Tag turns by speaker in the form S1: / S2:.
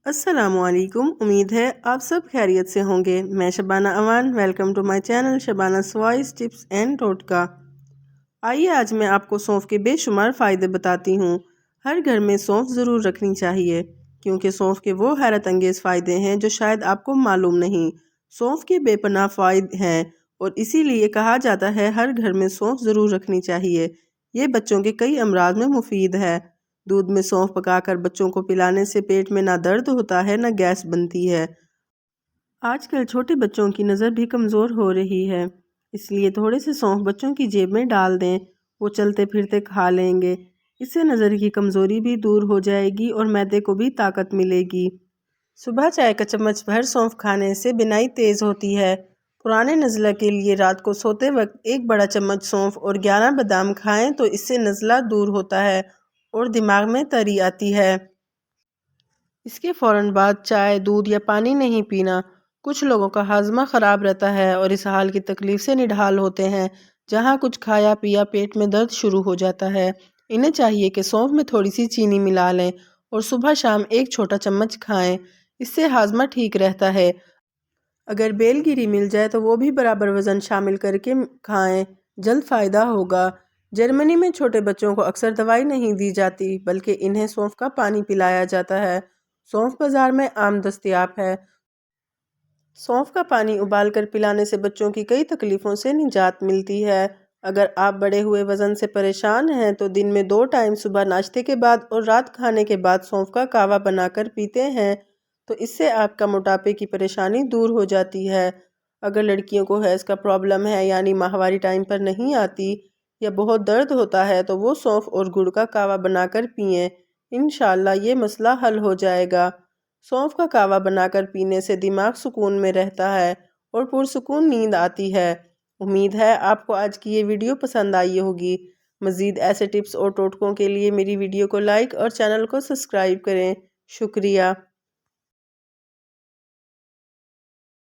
S1: अस्सलाम वालेकुम। उम्मीद है आप सब खैरियत से होंगे। मैं Shabana Aman, welcome to my channel Shabana voice tips and टोटका। आइए आज मैं आपको सौंफ के बेशुमार फ़ायदे बताती हूँ। हर घर में सौंफ ज़रूर रखनी चाहिए क्योंकि सौंफ के वो हैरत अंगेज़ फ़ायदे हैं जो शायद आपको मालूम नहीं। सौंफ के बेपनाह फ़ायदे हैं और इसीलिए कहा जाता है हर घर में सौंफ ज़रूर रखनी चाहिए। ये बच्चों के कई अमराज में मुफीद है। दूध में सौंफ पकाकर बच्चों को पिलाने से पेट में ना दर्द होता है ना गैस बनती है। आजकल छोटे बच्चों की नज़र भी कमज़ोर हो रही है, इसलिए थोड़े से सौंफ बच्चों की जेब में डाल दें, वो चलते फिरते खा लेंगे। इससे नज़र की कमज़ोरी भी दूर हो जाएगी और मैदे को भी ताकत मिलेगी। सुबह चाय का चम्मच भर सौंफ खाने से बिनाई तेज़ होती है। पुराने नज़ला के लिए रात को सोते वक्त एक बड़ा चम्मच सौंफ और 11 बादाम खाएं तो इससे नज़ला दूर होता है और दिमाग में तरी आती है। इसके फ़ौरन बाद चाय, दूध या पानी नहीं पीना। कुछ लोगों का हाजमा ख़राब रहता है और इस हाल की तकलीफ़ से निढाल होते हैं। जहाँ कुछ खाया पिया पेट में दर्द शुरू हो जाता है। इन्हें चाहिए कि सौंफ में थोड़ी सी चीनी मिला लें और सुबह शाम एक छोटा चम्मच खाएं। इससे हाजमा ठीक रहता है। अगर बेलगिरी मिल जाए तो वो भी बराबर वज़न शामिल करके खाएं, जल्द फ़ायदा होगा। जर्मनी में छोटे बच्चों को अक्सर दवाई नहीं दी जाती बल्कि इन्हें सौंफ का पानी पिलाया जाता है। सौंफ बाज़ार में आम दस्तयाब है। सौंफ का पानी उबालकर पिलाने से बच्चों की कई तकलीफ़ों से निजात मिलती है। अगर आप बढ़े हुए वज़न से परेशान हैं तो दिन में 2 टाइम सुबह नाश्ते के बाद और रात खाने के बाद सौंफ का कावा बनाकर पीते हैं तो इससे आपका मोटापे की परेशानी दूर हो जाती है। अगर लड़कियों को हैज़ का प्रॉब्लम है यानी माहवारी टाइम पर नहीं आती या बहुत दर्द होता है तो वो सौंफ और गुड़ का कावा बनाकर पिएं। इंशाअल्लाह ये मसला हल हो जाएगा। सौंफ का कावा बनाकर पीने से दिमाग सुकून में रहता है और पुरसुकून नींद आती है। उम्मीद है आपको आज की ये वीडियो पसंद आई होगी। मज़ीद ऐसे टिप्स और टोटकों के लिए मेरी वीडियो को लाइक और चैनल को सब्सक्राइब करें। शुक्रिया।